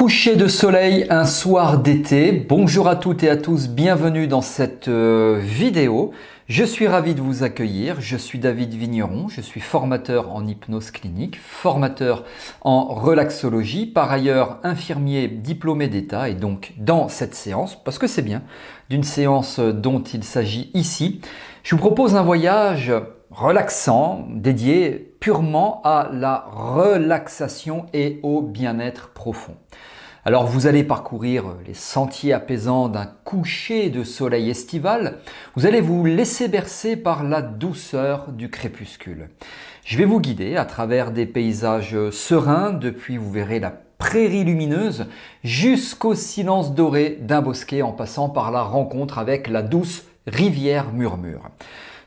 Coucher de soleil un soir d'été. Bonjour à toutes et à tous, bienvenue dans cette vidéo. Je suis ravi de vous accueillir. Je suis David Vigneron, je suis formateur en hypnose clinique, formateur en relaxologie, par ailleurs infirmier diplômé d'État. Et donc dans cette séance, parce que c'est bien, d'une séance dont il s'agit ici, je vous propose un voyage relaxant, dédié purement à la relaxation et au bien-être profond. Alors vous allez parcourir les sentiers apaisants d'un coucher de soleil estival, vous allez vous laisser bercer par la douceur du crépuscule. Je vais vous guider à travers des paysages sereins, depuis vous verrez la prairie lumineuse jusqu'au silence doré d'un bosquet en passant par la rencontre avec la douce rivière murmure.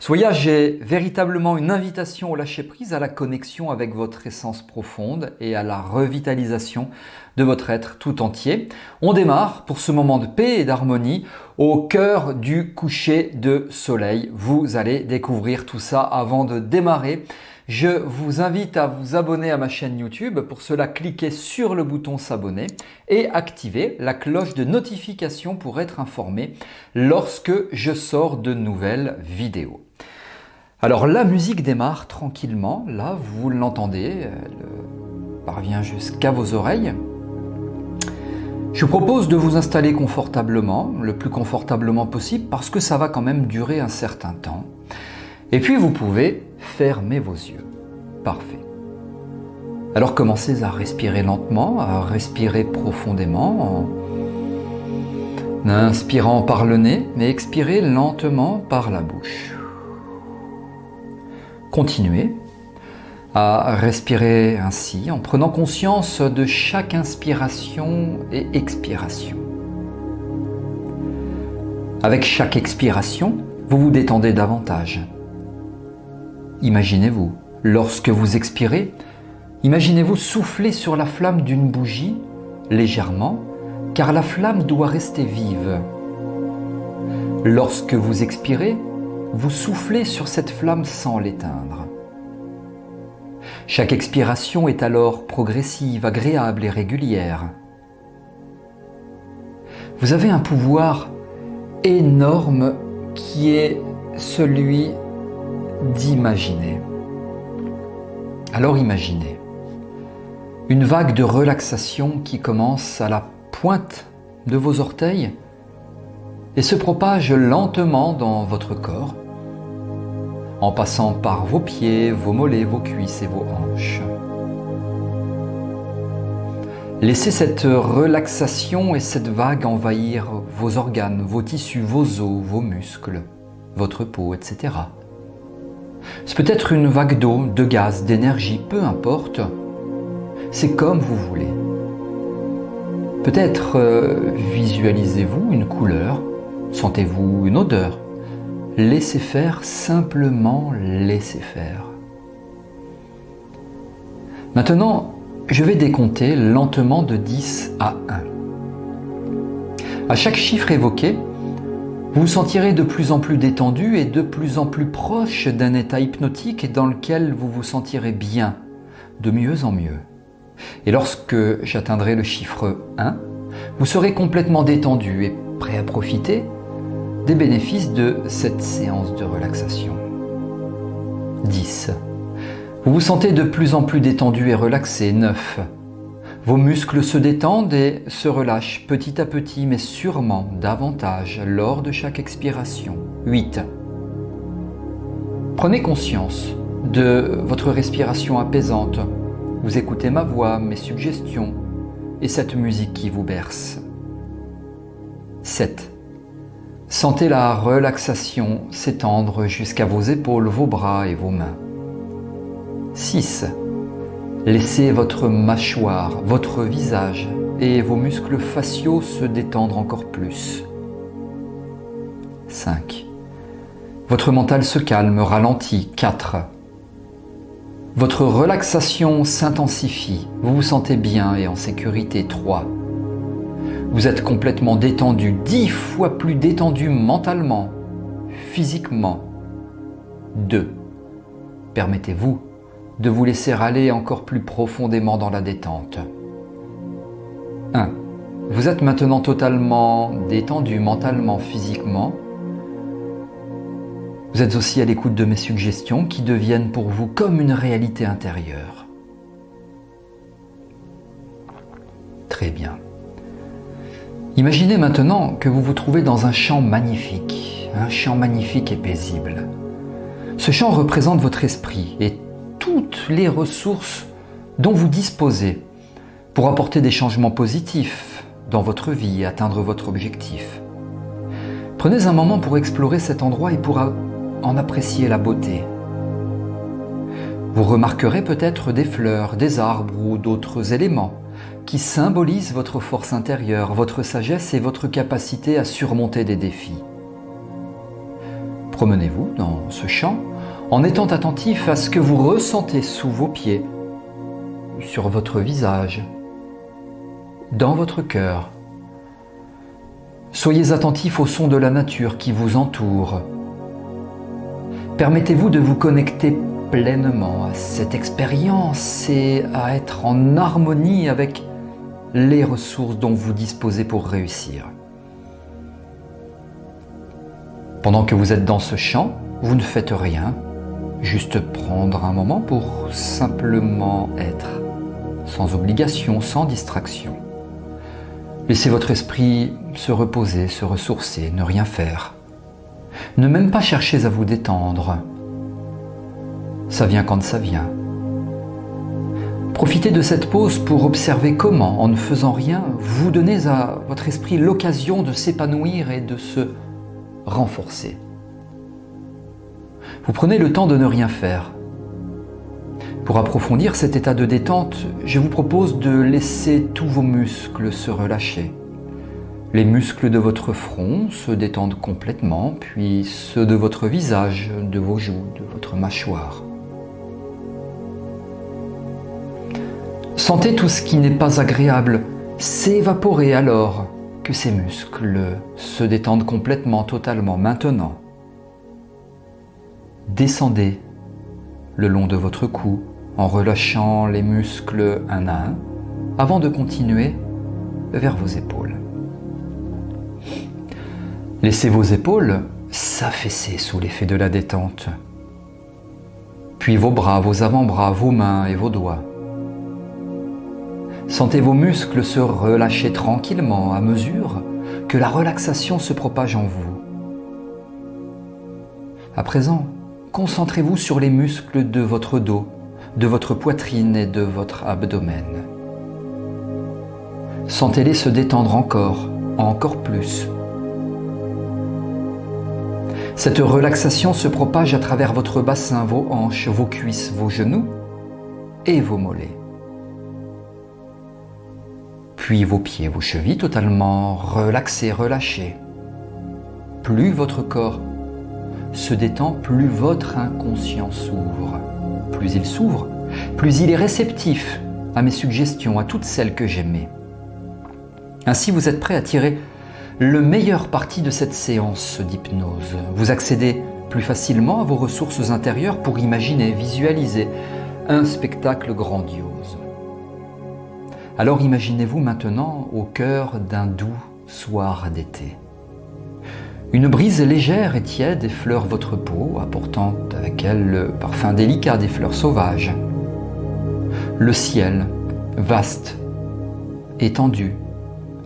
Ce voyage est véritablement une invitation au lâcher-prise, à la connexion avec votre essence profonde et à la revitalisation de votre être tout entier. On démarre pour ce moment de paix et d'harmonie au cœur du coucher de soleil. Vous allez découvrir tout ça avant de démarrer. Je vous invite à vous abonner à ma chaîne YouTube. Pour cela, cliquez sur le bouton s'abonner et activez la cloche de notification pour être informé lorsque je sors de nouvelles vidéos. Alors la musique démarre tranquillement, là vous l'entendez, elle parvient jusqu'à vos oreilles. Je vous propose de vous installer confortablement, le plus confortablement possible, parce que ça va quand même durer un certain temps. Et puis vous pouvez fermer vos yeux. Parfait. Alors commencez à respirer lentement, à respirer profondément, en inspirant par le nez, mais expirez lentement par la bouche. Continuez à respirer ainsi en prenant conscience de chaque inspiration et expiration. Avec chaque expiration, vous vous détendez davantage. Imaginez-vous, lorsque vous expirez, imaginez-vous souffler sur la flamme d'une bougie légèrement, car la flamme doit rester vive. Lorsque vous expirez, vous soufflez sur cette flamme sans l'éteindre. Chaque expiration est alors progressive, agréable et régulière. Vous avez un pouvoir énorme qui est celui d'imaginer. Alors imaginez une vague de relaxation qui commence à la pointe de vos orteils et se propage lentement dans votre corps, en passant par vos pieds, vos mollets, vos cuisses et vos hanches. Laissez cette relaxation et cette vague envahir vos organes, vos tissus, vos os, vos muscles, votre peau, etc. C'est peut-être une vague d'eau, de gaz, d'énergie, peu importe. C'est comme vous voulez. Peut-être visualisez-vous une couleur, sentez-vous une odeur. Laissez faire, simplement laissez faire. Maintenant, je vais décompter lentement de 10 à 1. À chaque chiffre évoqué, vous vous sentirez de plus en plus détendu et de plus en plus proche d'un état hypnotique dans lequel vous vous sentirez bien, de mieux en mieux. Et lorsque j'atteindrai le chiffre 1, vous serez complètement détendu et prêt à profiter des bénéfices de cette séance de relaxation. 10. Vous vous sentez de plus en plus détendu et relaxé. 9. Vos muscles se détendent et se relâchent petit à petit, mais sûrement davantage lors de chaque expiration. 8. Prenez conscience de votre respiration apaisante. Vous écoutez ma voix, mes suggestions et cette musique qui vous berce. 7. Sentez la relaxation s'étendre jusqu'à vos épaules, vos bras et vos mains. 6. Laissez votre mâchoire, votre visage et vos muscles faciaux se détendre encore plus. 5. Votre mental se calme, ralentit. 4. Votre relaxation s'intensifie, vous vous sentez bien et en sécurité. 3. Vous êtes complètement détendu, 10 fois plus détendu mentalement, physiquement. 2. Permettez-vous de vous laisser aller encore plus profondément dans la détente. 1. Vous êtes maintenant totalement détendu mentalement, physiquement. Vous êtes aussi à l'écoute de mes suggestions qui deviennent pour vous comme une réalité intérieure. Très bien. Imaginez maintenant que vous vous trouvez dans un champ magnifique et paisible. Ce champ représente votre esprit et toutes les ressources dont vous disposez pour apporter des changements positifs dans votre vie et atteindre votre objectif. Prenez un moment pour explorer cet endroit et pour en apprécier la beauté. Vous remarquerez peut-être des fleurs, des arbres ou d'autres éléments qui symbolisent votre force intérieure, votre sagesse et votre capacité à surmonter des défis. Promenez-vous dans ce champ en étant attentif à ce que vous ressentez sous vos pieds, sur votre visage, dans votre cœur. Soyez attentif au son de la nature qui vous entoure. Permettez-vous de vous connecter pleinement à cette expérience et à être en harmonie avec les ressources dont vous disposez pour réussir. Pendant que vous êtes dans ce champ, vous ne faites rien, juste prendre un moment pour simplement être, sans obligation, sans distraction. Laissez votre esprit se reposer, se ressourcer, ne rien faire. Ne même pas chercher à vous détendre. Ça vient quand ça vient. Profitez de cette pause pour observer comment, en ne faisant rien, vous donnez à votre esprit l'occasion de s'épanouir et de se renforcer. Vous prenez le temps de ne rien faire. Pour approfondir cet état de détente, je vous propose de laisser tous vos muscles se relâcher. Les muscles de votre front se détendent complètement, puis ceux de votre visage, de vos joues, de votre mâchoire. Sentez tout ce qui n'est pas agréable s'évaporer alors que ces muscles se détendent complètement, totalement. Maintenant, descendez le long de votre cou en relâchant les muscles un à un avant de continuer vers vos épaules. Laissez vos épaules s'affaisser sous l'effet de la détente. Puis vos bras, vos avant-bras, vos mains et vos doigts. Sentez vos muscles se relâcher tranquillement à mesure que la relaxation se propage en vous. À présent, concentrez-vous sur les muscles de votre dos, de votre poitrine et de votre abdomen. Sentez-les se détendre encore plus. Cette relaxation se propage à travers votre bassin, vos hanches, vos cuisses, vos genoux et vos mollets. Puis vos pieds, vos chevilles totalement relaxés, relâchés. Plus votre corps se détend, plus votre inconscient s'ouvre. Plus il s'ouvre, plus il est réceptif à mes suggestions, à toutes celles que j'aimais. Ainsi, vous êtes prêt à tirer le meilleur parti de cette séance d'hypnose. Vous accédez plus facilement à vos ressources intérieures pour imaginer, visualiser un spectacle grandiose. Alors imaginez-vous maintenant au cœur d'un doux soir d'été. Une brise légère et tiède effleure votre peau, apportant avec elle le parfum délicat des fleurs sauvages. Le ciel, vaste, étendu,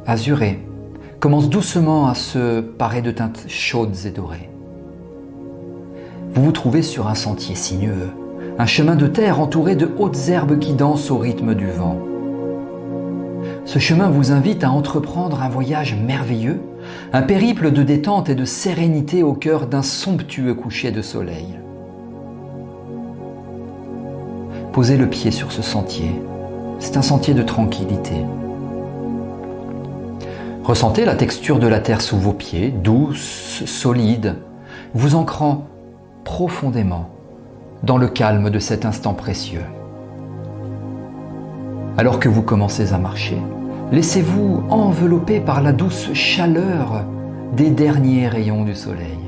azuré, commence doucement à se parer de teintes chaudes et dorées. Vous vous trouvez sur un sentier sinueux, un chemin de terre entouré de hautes herbes qui dansent au rythme du vent. Ce chemin vous invite à entreprendre un voyage merveilleux, un périple de détente et de sérénité au cœur d'un somptueux coucher de soleil. Posez le pied sur ce sentier. C'est un sentier de tranquillité. Ressentez la texture de la terre sous vos pieds, douce, solide, vous ancrant profondément dans le calme de cet instant précieux. Alors que vous commencez à marcher, laissez-vous envelopper par la douce chaleur des derniers rayons du soleil.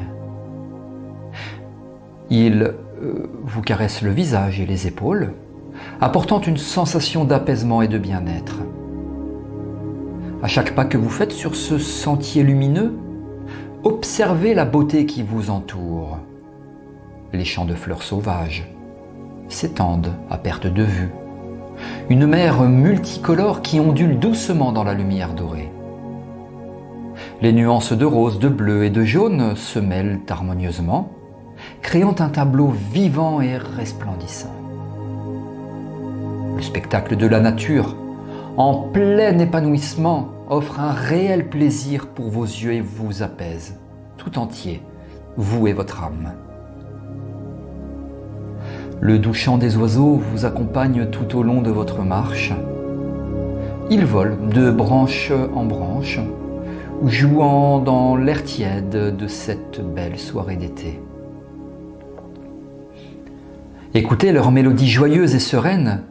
Il vous caresse le visage et les épaules, apportant une sensation d'apaisement et de bien-être. À chaque pas que vous faites sur ce sentier lumineux, observez la beauté qui vous entoure. Les champs de fleurs sauvages s'étendent à perte de vue. Une mer multicolore qui ondule doucement dans la lumière dorée. Les nuances de rose, de bleu et de jaune se mêlent harmonieusement, créant un tableau vivant et resplendissant. Le spectacle de la nature, en plein épanouissement, offre un réel plaisir pour vos yeux et vous apaise, tout entier, vous et votre âme. Le doux chant des oiseaux vous accompagne tout au long de votre marche. Ils volent de branche en branche, jouant dans l'air tiède de cette belle soirée d'été. Écoutez leur mélodie joyeuse et sereine,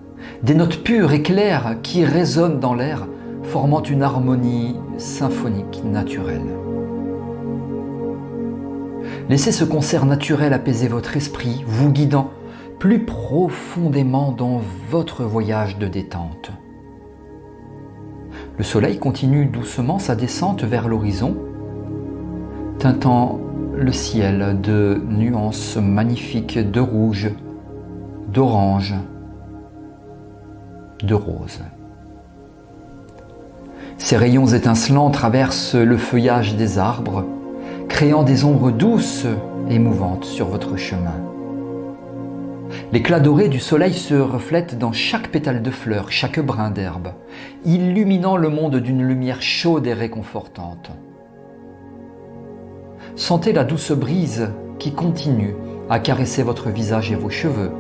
des notes pures et claires qui résonnent dans l'air, formant une harmonie symphonique naturelle. Laissez ce concert naturel apaiser votre esprit, vous guidant plus profondément dans votre voyage de détente. Le soleil continue doucement sa descente vers l'horizon, teintant le ciel de nuances magnifiques de rouge, d'orange, de rose. Ces rayons étincelants traversent le feuillage des arbres, créant des ombres douces et mouvantes sur votre chemin. L'éclat doré du soleil se reflète dans chaque pétale de fleur, chaque brin d'herbe, illuminant le monde d'une lumière chaude et réconfortante. Sentez la douce brise qui continue à caresser votre visage et vos cheveux.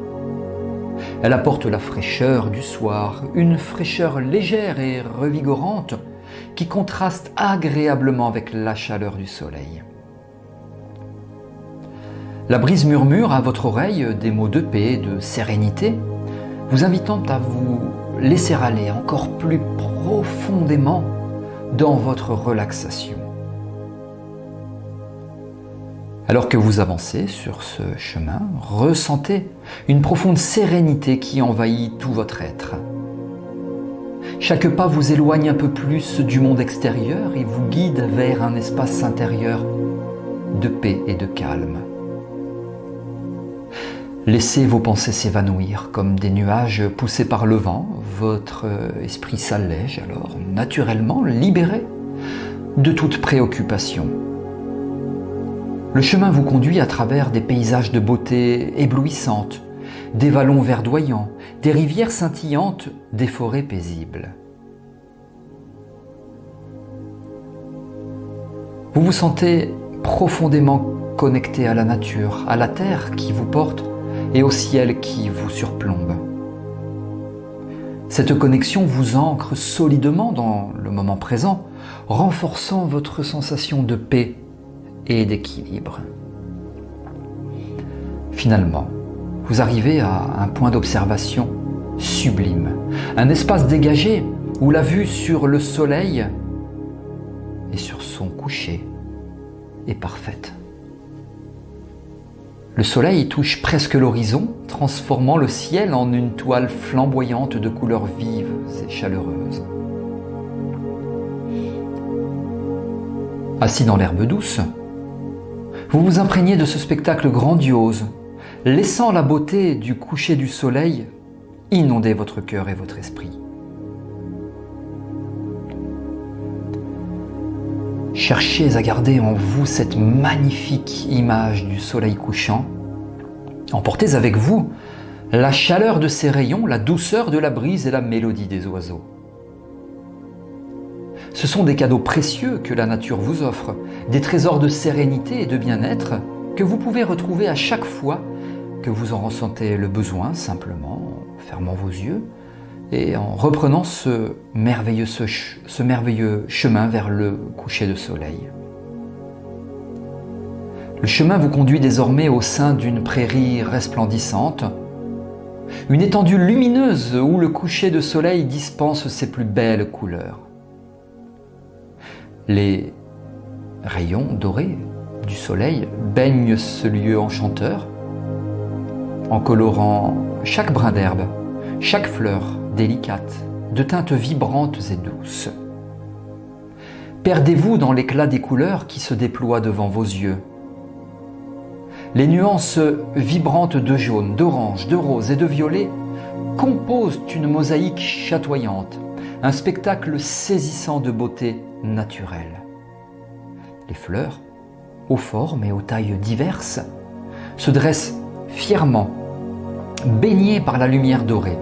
Elle apporte la fraîcheur du soir, une fraîcheur légère et revigorante qui contraste agréablement avec la chaleur du soleil. La brise murmure à votre oreille des mots de paix, de sérénité, vous invitant à vous laisser aller encore plus profondément dans votre relaxation. Alors que vous avancez sur ce chemin, ressentez une profonde sérénité qui envahit tout votre être. Chaque pas vous éloigne un peu plus du monde extérieur et vous guide vers un espace intérieur de paix et de calme. Laissez vos pensées s'évanouir comme des nuages poussés par le vent. Votre esprit s'allège alors naturellement, libéré de toute préoccupation. Le chemin vous conduit à travers des paysages de beauté éblouissante, des vallons verdoyants, des rivières scintillantes, des forêts paisibles. Vous vous sentez profondément connecté à la nature, à la terre qui vous porte et au ciel qui vous surplombe. Cette connexion vous ancre solidement dans le moment présent, renforçant votre sensation de paix et d'équilibre. Finalement, vous arrivez à un point d'observation sublime, un espace dégagé où la vue sur le soleil et sur son coucher est parfaite. Le soleil touche presque l'horizon, transformant le ciel en une toile flamboyante de couleurs vives et chaleureuses. Assis dans l'herbe douce, vous vous imprégnez de ce spectacle grandiose, laissant la beauté du coucher du soleil inonder votre cœur et votre esprit. Cherchez à garder en vous cette magnifique image du soleil couchant. Emportez avec vous la chaleur de ses rayons, la douceur de la brise et la mélodie des oiseaux. Ce sont des cadeaux précieux que la nature vous offre, des trésors de sérénité et de bien-être que vous pouvez retrouver à chaque fois que vous en ressentez le besoin, simplement en fermant vos yeux et en reprenant ce merveilleux chemin vers le coucher de soleil. Le chemin vous conduit désormais au sein d'une prairie resplendissante, une étendue lumineuse où le coucher de soleil dispense ses plus belles couleurs. Les rayons dorés du soleil baignent ce lieu enchanteur en colorant chaque brin d'herbe, chaque fleur délicate, de teintes vibrantes et douces. Perdez-vous dans l'éclat des couleurs qui se déploient devant vos yeux. Les nuances vibrantes de jaune, d'orange, de rose et de violet composent une mosaïque chatoyante, un spectacle saisissant de beauté naturelle. Les fleurs, aux formes et aux tailles diverses, se dressent fièrement, baignées par la lumière dorée,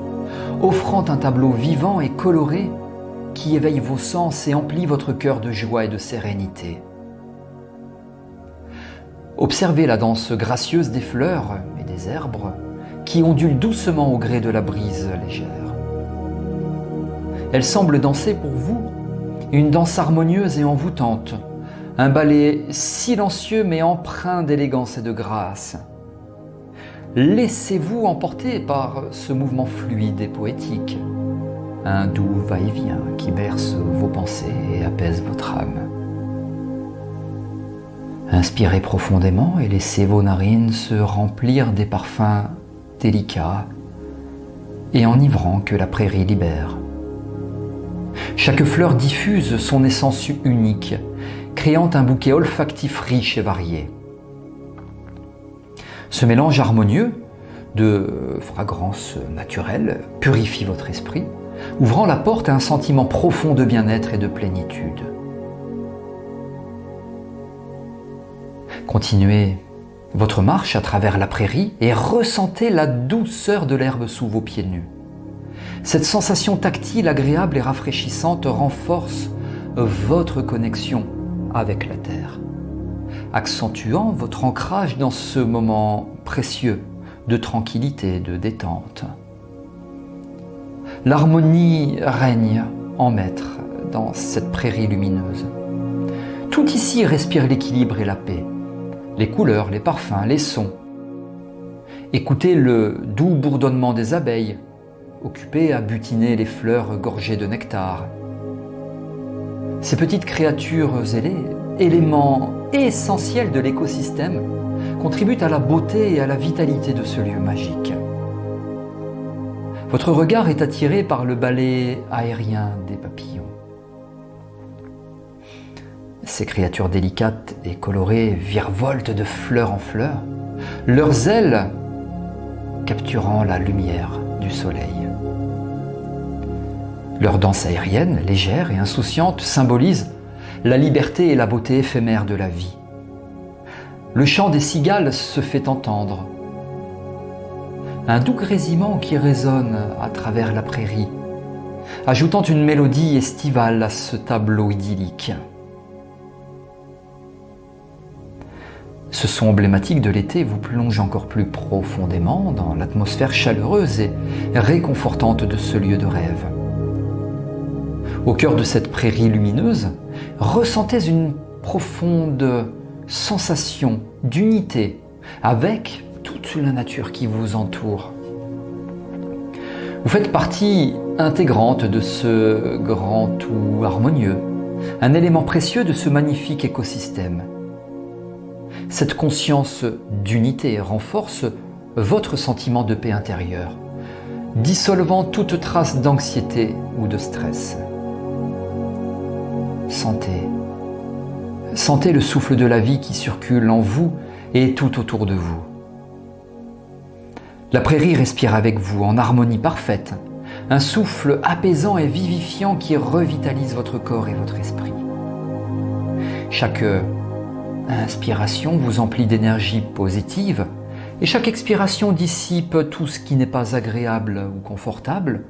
offrant un tableau vivant et coloré qui éveille vos sens et emplit votre cœur de joie et de sérénité. Observez la danse gracieuse des fleurs et des herbes qui ondulent doucement au gré de la brise légère. Elles semblent danser pour vous une danse harmonieuse et envoûtante, un ballet silencieux mais empreint d'élégance et de grâce. Laissez-vous emporter par ce mouvement fluide et poétique, un doux va-et-vient qui berce vos pensées et apaise votre âme. Inspirez profondément et laissez vos narines se remplir des parfums délicats et enivrants que la prairie libère. Chaque fleur diffuse son essence unique, créant un bouquet olfactif riche et varié. Ce mélange harmonieux de fragrances naturelles purifie votre esprit, ouvrant la porte à un sentiment profond de bien-être et de plénitude. Continuez votre marche à travers la prairie et ressentez la douceur de l'herbe sous vos pieds nus. Cette sensation tactile, agréable et rafraîchissante renforce votre connexion avec la terre, accentuant votre ancrage dans ce moment précieux de tranquillité, de détente. L'harmonie règne en maître dans cette prairie lumineuse. Tout ici respire l'équilibre et la paix. Les couleurs, les parfums, les sons. Écoutez le doux bourdonnement des abeilles, occupées à butiner les fleurs gorgées de nectar. Ces petites créatures ailées, éléments essentiels de l'écosystème, contribuent à la beauté et à la vitalité de ce lieu magique. Votre regard est attiré par le ballet aérien des papillons. Ces créatures délicates et colorées virevoltent de fleur en fleur, leurs ailes capturant la lumière du soleil. Leur danse aérienne, légère et insouciante, symbolise la liberté et la beauté éphémère de la vie. Le chant des cigales se fait entendre. Un doux grésillement qui résonne à travers la prairie, ajoutant une mélodie estivale à ce tableau idyllique. Ce son emblématique de l'été vous plonge encore plus profondément dans l'atmosphère chaleureuse et réconfortante de ce lieu de rêve. Au cœur de cette prairie lumineuse, ressentez une profonde sensation d'unité avec toute la nature qui vous entoure. Vous faites partie intégrante de ce grand tout harmonieux, un élément précieux de ce magnifique écosystème. Cette conscience d'unité renforce votre sentiment de paix intérieure, dissolvant toute trace d'anxiété ou de stress. Sentez le souffle de la vie qui circule en vous et tout autour de vous. La prairie respire avec vous en harmonie parfaite, un souffle apaisant et vivifiant qui revitalise votre corps et votre esprit. Chaque inspiration vous emplit d'énergie positive et chaque expiration dissipe tout ce qui n'est pas agréable ou confortable,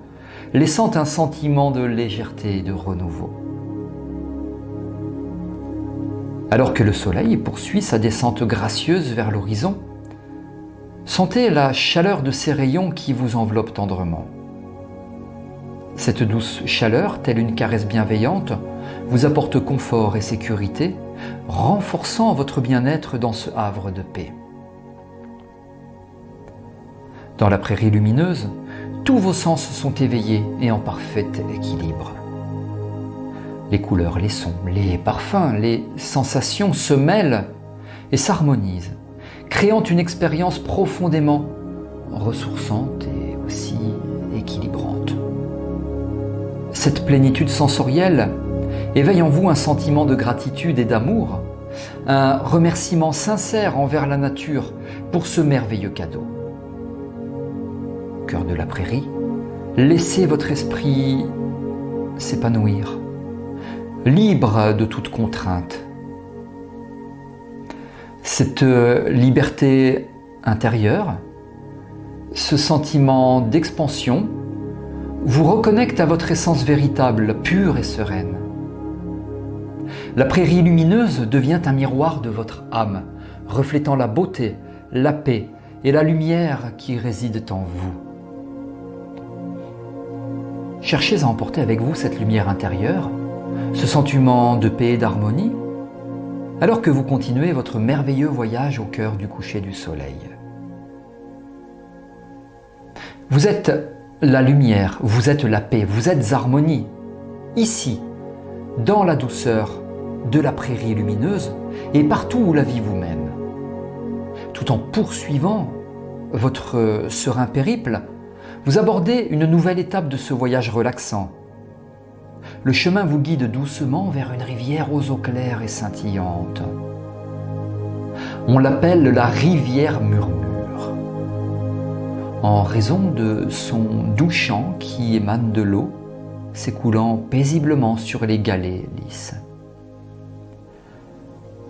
laissant un sentiment de légèreté et de renouveau. Alors que le soleil poursuit sa descente gracieuse vers l'horizon, sentez la chaleur de ses rayons qui vous enveloppent tendrement. Cette douce chaleur, telle une caresse bienveillante, vous apporte confort et sécurité, renforçant votre bien-être dans ce havre de paix. Dans la prairie lumineuse, tous vos sens sont éveillés et en parfait équilibre. Les couleurs, les sons, les parfums, les sensations se mêlent et s'harmonisent, créant une expérience profondément ressourçante et aussi équilibrante. Cette plénitude sensorielle Éveille en vous un sentiment de gratitude et d'amour, un remerciement sincère envers la nature pour ce merveilleux cadeau. Cœur de la prairie, laissez votre esprit s'épanouir, libre de toute contrainte. Cette liberté intérieure, ce sentiment d'expansion, vous reconnecte à votre essence véritable, pure et sereine. La prairie lumineuse devient un miroir de votre âme, reflétant la beauté, la paix et la lumière qui résident en vous. Cherchez à emporter avec vous cette lumière intérieure, ce sentiment de paix et d'harmonie, alors que vous continuez votre merveilleux voyage au cœur du coucher du soleil. Vous êtes la lumière, vous êtes la paix, vous êtes harmonie, ici, dans la douceur de la prairie lumineuse et partout où la vie vous mène. Tout en poursuivant votre serein périple, vous abordez une nouvelle étape de ce voyage relaxant. Le chemin vous guide doucement vers une rivière aux eaux claires et scintillantes. On l'appelle la rivière Murmure, en raison de son doux chant qui émane de l'eau, s'écoulant paisiblement sur les galets lisses.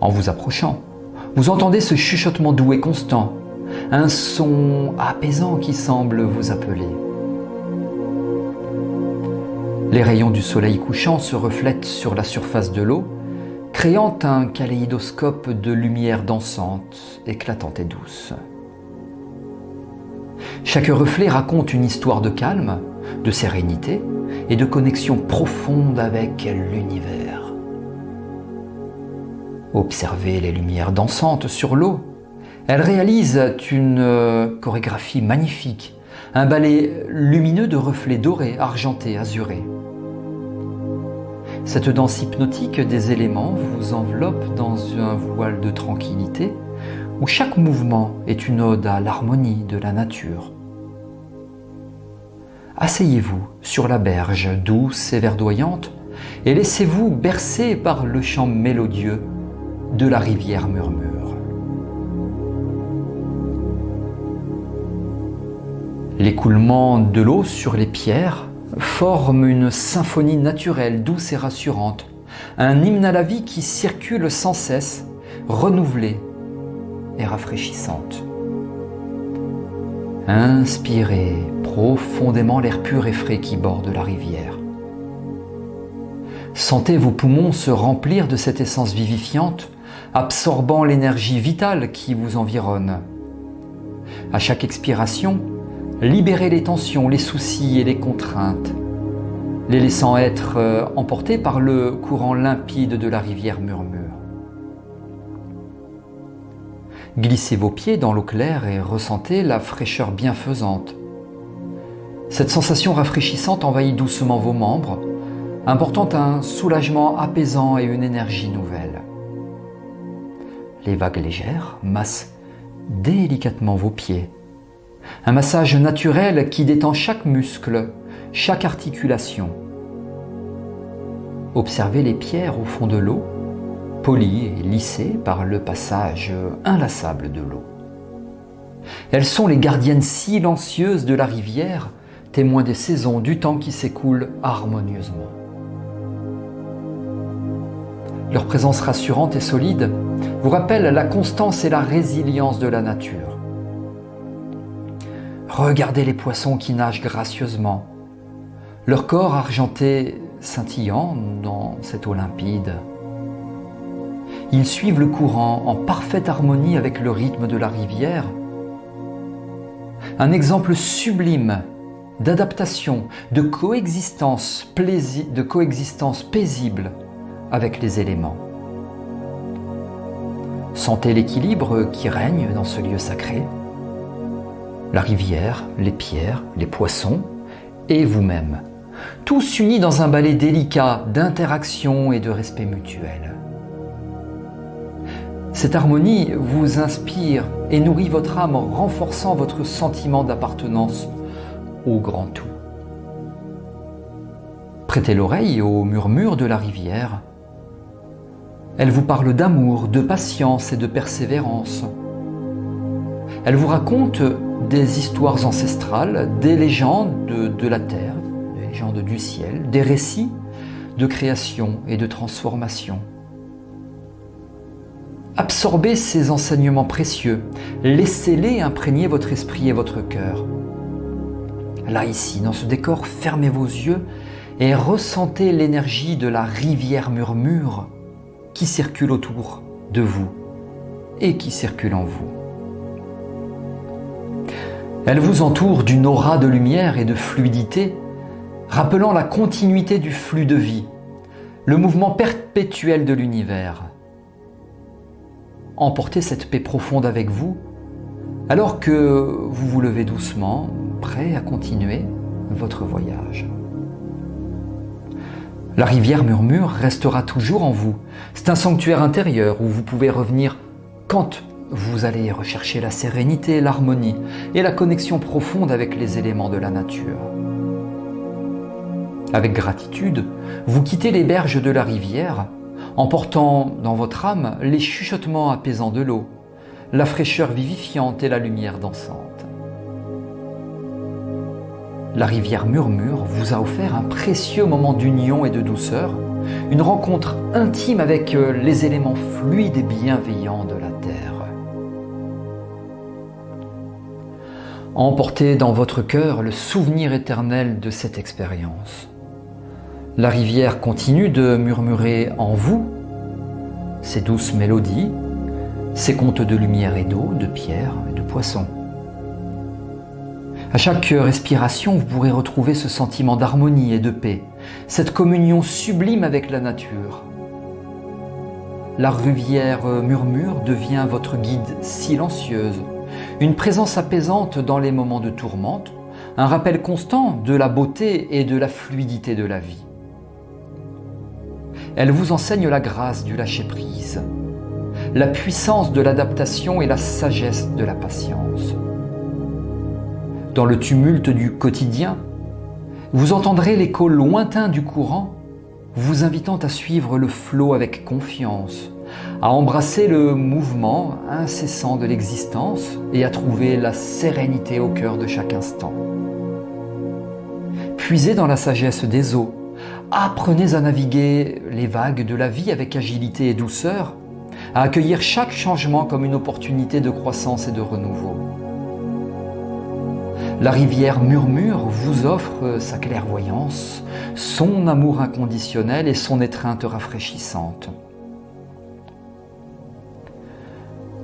En vous approchant, vous entendez ce chuchotement doux et constant, un son apaisant qui semble vous appeler. Les rayons du soleil couchant se reflètent sur la surface de l'eau, créant un kaléidoscope de lumière dansante, éclatante et douce. Chaque reflet raconte une histoire de calme, de sérénité et de connexion profonde avec l'univers. Observez les lumières dansantes sur l'eau. Elles réalisent une chorégraphie magnifique, un ballet lumineux de reflets dorés, argentés, azurés. Cette danse hypnotique des éléments vous enveloppe dans un voile de tranquillité où chaque mouvement est une ode à l'harmonie de la nature. Asseyez-vous sur la berge douce et verdoyante et laissez-vous bercer par le chant mélodieux de la rivière Murmure. L'écoulement de l'eau sur les pierres forme une symphonie naturelle, douce et rassurante, un hymne à la vie qui circule sans cesse, renouvelée et rafraîchissante. Inspirez profondément l'air pur et frais qui borde la rivière. Sentez vos poumons se remplir de cette essence vivifiante, absorbant l'énergie vitale qui vous environne. À chaque expiration, libérez les tensions, les soucis et les contraintes, les laissant être emportés par le courant limpide de la rivière Murmure. Glissez vos pieds dans l'eau claire et ressentez la fraîcheur bienfaisante. Cette sensation rafraîchissante envahit doucement vos membres, apportant un soulagement apaisant et une énergie nouvelle. Les vagues légères massent délicatement vos pieds. Un massage naturel qui détend chaque muscle, chaque articulation. Observez les pierres au fond de l'eau, polies et lissées par le passage inlassable de l'eau. Elles sont les gardiennes silencieuses de la rivière, témoins des saisons, du temps qui s'écoule harmonieusement. Leur présence rassurante et solide vous rappelle la constance et la résilience de la nature. Regardez les poissons qui nagent gracieusement, leur corps argenté scintillant dans cette eau limpide. Ils suivent le courant en parfaite harmonie avec le rythme de la rivière. Un exemple sublime d'adaptation, de coexistence paisible avec les éléments. Sentez l'équilibre qui règne dans ce lieu sacré. La rivière, les pierres, les poissons et vous-même, tous unis dans un ballet délicat d'interaction et de respect mutuel. Cette harmonie vous inspire et nourrit votre âme en renforçant votre sentiment d'appartenance au grand tout. Prêtez l'oreille au murmure de la rivière. Elle vous parle d'amour, de patience et de persévérance. Elle vous raconte des histoires ancestrales, des légendes de la terre, des légendes du ciel, des récits de création et de transformation. Absorbez ces enseignements précieux, laissez-les imprégner votre esprit et votre cœur. Là, ici, dans ce décor, fermez vos yeux et ressentez l'énergie de la rivière murmure qui circule autour de vous et qui circule en vous. Elle vous entoure d'une aura de lumière et de fluidité, rappelant la continuité du flux de vie, le mouvement perpétuel de l'univers. Emportez cette paix profonde avec vous, alors que vous vous levez doucement, prêt à continuer votre voyage. La rivière murmure restera toujours en vous. C'est un sanctuaire intérieur où vous pouvez revenir quand vous allez rechercher la sérénité, l'harmonie et la connexion profonde avec les éléments de la nature. Avec gratitude, vous quittez les berges de la rivière, emportant dans votre âme les chuchotements apaisants de l'eau, la fraîcheur vivifiante et la lumière dansante. La rivière murmure vous a offert un précieux moment d'union et de douceur, une rencontre intime avec les éléments fluides et bienveillants de la terre. Emportez dans votre cœur le souvenir éternel de cette expérience. La rivière continue de murmurer en vous ses douces mélodies, ses contes de lumière et d'eau, de pierre et de poissons. À chaque respiration, vous pourrez retrouver ce sentiment d'harmonie et de paix, cette communion sublime avec la nature. La rivière murmure devient votre guide silencieuse, une présence apaisante dans les moments de tourmente, un rappel constant de la beauté et de la fluidité de la vie. Elle vous enseigne la grâce du lâcher-prise, la puissance de l'adaptation et la sagesse de la patience. Dans le tumulte du quotidien, vous entendrez l'écho lointain du courant, vous invitant à suivre le flot avec confiance, à embrasser le mouvement incessant de l'existence et à trouver la sérénité au cœur de chaque instant. Puisez dans la sagesse des eaux, apprenez à naviguer les vagues de la vie avec agilité et douceur, à accueillir chaque changement comme une opportunité de croissance et de renouveau. La rivière murmure vous offre sa clairvoyance, son amour inconditionnel et son étreinte rafraîchissante.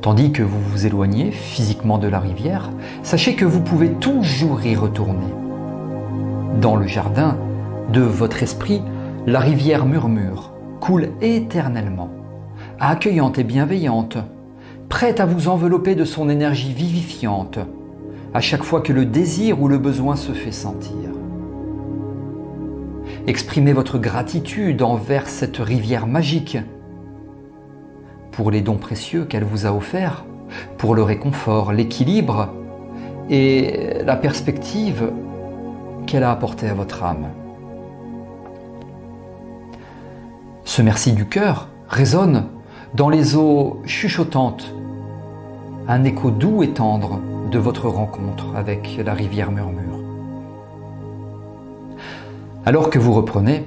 Tandis que vous vous éloignez physiquement de la rivière, sachez que vous pouvez toujours y retourner. Dans le jardin de votre esprit, la rivière murmure, coule éternellement, accueillante et bienveillante, prête à vous envelopper de son énergie vivifiante, à chaque fois que le désir ou le besoin se fait sentir. Exprimez votre gratitude envers cette rivière magique, pour les dons précieux qu'elle vous a offerts, pour le réconfort, l'équilibre et la perspective qu'elle a apporté à votre âme. Ce merci du cœur résonne dans les eaux chuchotantes, un écho doux et tendre de votre rencontre avec la rivière murmure. Alors que vous reprenez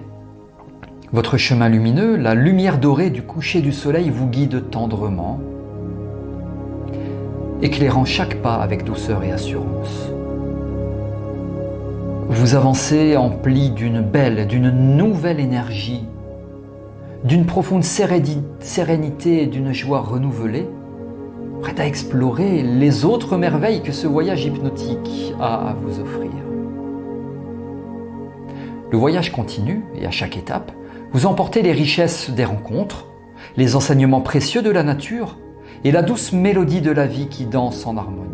votre chemin lumineux, la lumière dorée du coucher du soleil vous guide tendrement, éclairant chaque pas avec douceur et assurance. Vous avancez empli d'une belle, d'une nouvelle énergie, d'une profonde sérénité et d'une joie renouvelée, prête à explorer les autres merveilles que ce voyage hypnotique a à vous offrir. Le voyage continue et à chaque étape, vous emportez les richesses des rencontres, les enseignements précieux de la nature et la douce mélodie de la vie qui danse en harmonie.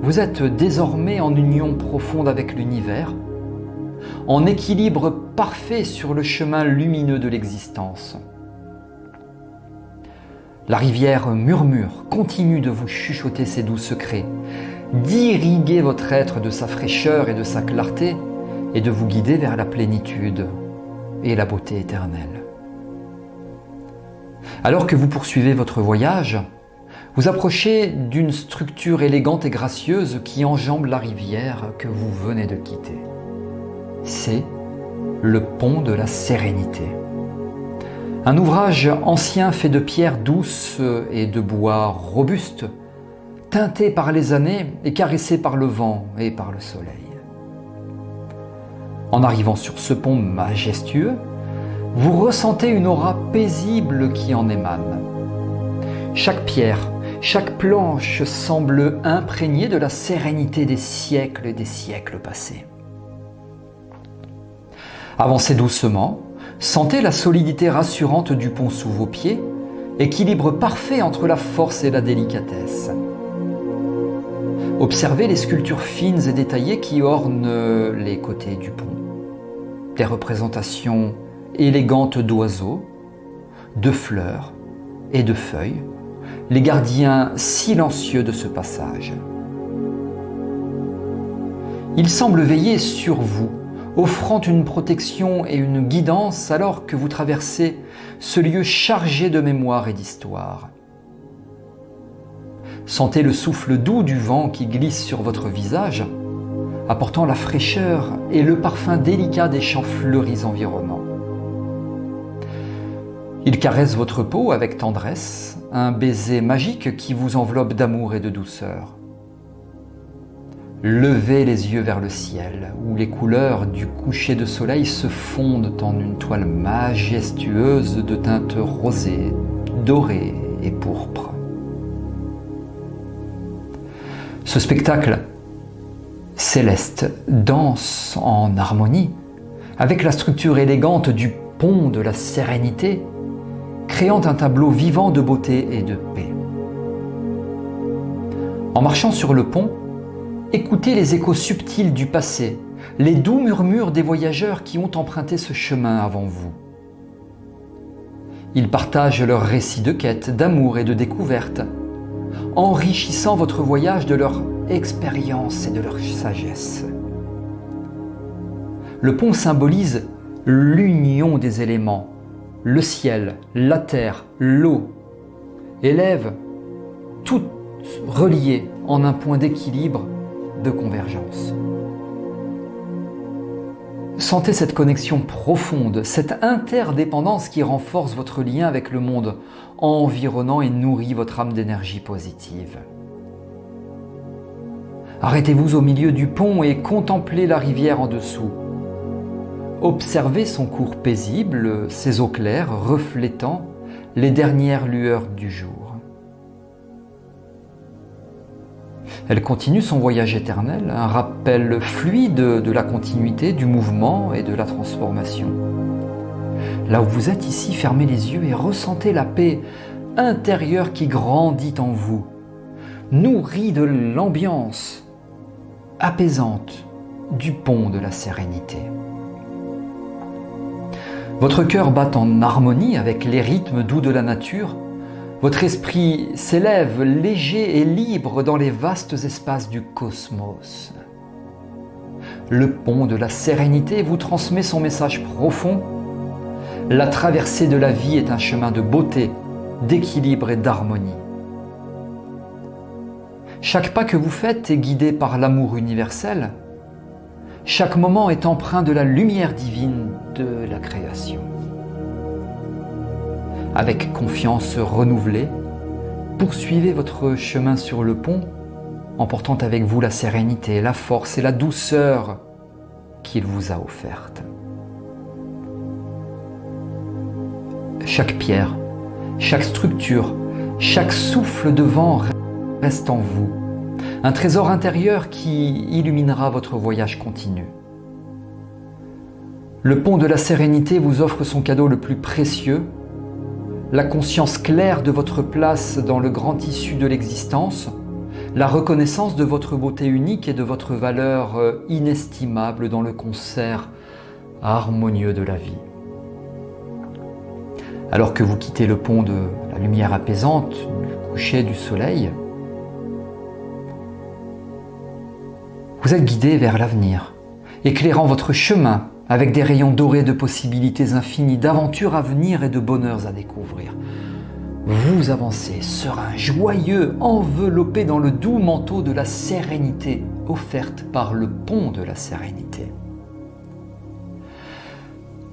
Vous êtes désormais en union profonde avec l'univers, en équilibre parfait sur le chemin lumineux de l'existence. La rivière murmure, continue de vous chuchoter ses doux secrets, d'irriguer votre être de sa fraîcheur et de sa clarté, et de vous guider vers la plénitude et la beauté éternelle. Alors que vous poursuivez votre voyage, vous approchez d'une structure élégante et gracieuse qui enjambe la rivière que vous venez de quitter. C'est le pont de la Sérénité. Un ouvrage ancien fait de pierres douces et de bois robustes, teinté par les années et caressé par le vent et par le soleil. En arrivant sur ce pont majestueux, vous ressentez une aura paisible qui en émane. Chaque pierre, chaque planche semble imprégnée de la sérénité des siècles passés. Avancez doucement, sentez la solidité rassurante du pont sous vos pieds, équilibre parfait entre la force et la délicatesse. Observez les sculptures fines et détaillées qui ornent les côtés du pont. Des représentations élégantes d'oiseaux, de fleurs et de feuilles, les gardiens silencieux de ce passage. Ils semblent veiller sur vous, offrant une protection et une guidance alors que vous traversez ce lieu chargé de mémoire et d'histoire. Sentez le souffle doux du vent qui glisse sur votre visage, apportant la fraîcheur et le parfum délicat des champs fleuris environnants. Il caresse votre peau avec tendresse, un baiser magique qui vous enveloppe d'amour et de douceur. Levez les yeux vers le ciel, où les couleurs du coucher de soleil se fondent en une toile majestueuse de teintes rosées, dorées et pourpres. Ce spectacle céleste danse en harmonie avec la structure élégante du pont de la Sérénité, créant un tableau vivant de beauté et de paix. En marchant sur le pont, écoutez les échos subtils du passé, les doux murmures des voyageurs qui ont emprunté ce chemin avant vous. Ils partagent leurs récits de quête, d'amour et de découverte, enrichissant votre voyage de leur expérience et de leur sagesse. Le pont symbolise l'union des éléments, le ciel, la terre, l'eau, élève, toutes reliées en un point d'équilibre, de convergence. Sentez cette connexion profonde, cette interdépendance qui renforce votre lien avec le monde environnant et nourrit votre âme d'énergie positive. Arrêtez-vous au milieu du pont et contemplez la rivière en dessous. Observez son cours paisible, ses eaux claires reflétant les dernières lueurs du jour. Elle continue son voyage éternel, un rappel fluide de la continuité, du mouvement et de la transformation. Là où vous êtes ici, fermez les yeux et ressentez la paix intérieure qui grandit en vous, nourrie de l'ambiance apaisante du pont de la Sérénité. Votre cœur bat en harmonie avec les rythmes doux de la nature. Votre esprit s'élève léger et libre dans les vastes espaces du cosmos. Le pont de la Sérénité vous transmet son message profond. La traversée de la vie est un chemin de beauté, d'équilibre et d'harmonie. Chaque pas que vous faites est guidé par l'amour universel. Chaque moment est empreint de la lumière divine de la création. Avec confiance renouvelée, poursuivez votre chemin sur le pont, emportant avec vous la sérénité, la force et la douceur qu'il vous a offertes. Chaque pierre, chaque structure, chaque souffle de vent reste en vous, un trésor intérieur qui illuminera votre voyage continu. Le pont de la Sérénité vous offre son cadeau le plus précieux, la conscience claire de votre place dans le grand tissu de l'existence, la reconnaissance de votre beauté unique et de votre valeur inestimable dans le concert harmonieux de la vie. Alors que vous quittez le pont de la lumière apaisante du coucher du soleil, vous êtes guidé vers l'avenir éclairant votre chemin avec des rayons dorés de possibilités infinies, d'aventures à venir et de bonheurs à découvrir. Vous avancez, serein, joyeux, enveloppé dans le doux manteau de la sérénité, offerte par le pont de la sérénité.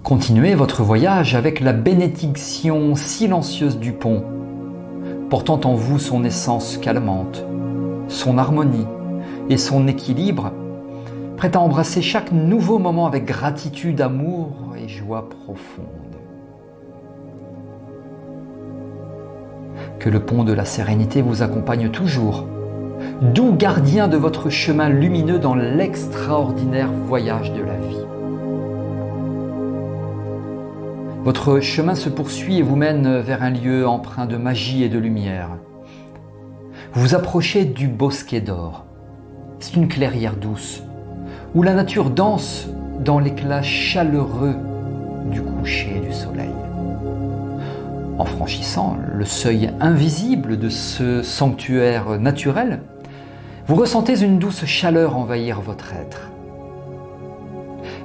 Continuez votre voyage avec la bénédiction silencieuse du pont, portant en vous son essence calmante, son harmonie et son équilibre, prêt à embrasser chaque nouveau moment avec gratitude, amour et joie profonde. Que le pont de la sérénité vous accompagne toujours, doux gardien de votre chemin lumineux dans l'extraordinaire voyage de la vie. Votre chemin se poursuit et vous mène vers un lieu empreint de magie et de lumière. Vous vous approchez du bosquet d'or. C'est une clairière douce, où la nature danse dans l'éclat chaleureux du coucher du soleil. En franchissant le seuil invisible de ce sanctuaire naturel, vous ressentez une douce chaleur envahir votre être.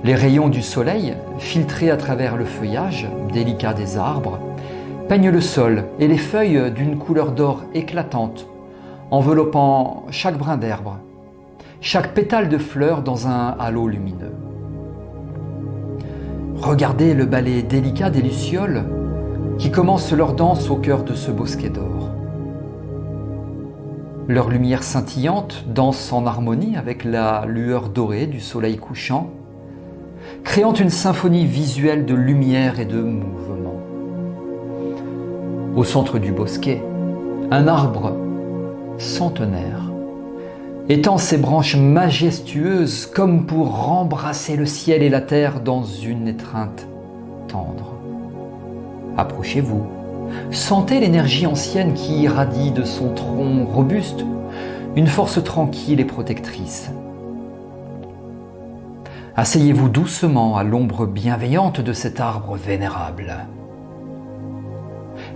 Les rayons du soleil, filtrés à travers le feuillage délicat des arbres, peignent le sol et les feuilles d'une couleur d'or éclatante, enveloppant chaque brin d'herbe, chaque pétale de fleur dans un halo lumineux. Regardez le ballet délicat des lucioles qui commencent leur danse au cœur de ce bosquet d'or. Leur lumière scintillante danse en harmonie avec la lueur dorée du soleil couchant, créant une symphonie visuelle de lumière et de mouvement. Au centre du bosquet, un arbre centenaire étend ses branches majestueuses comme pour embrasser le ciel et la terre dans une étreinte tendre. Approchez-vous, sentez l'énergie ancienne qui irradie de son tronc robuste, une force tranquille et protectrice. Asseyez-vous doucement à l'ombre bienveillante de cet arbre vénérable.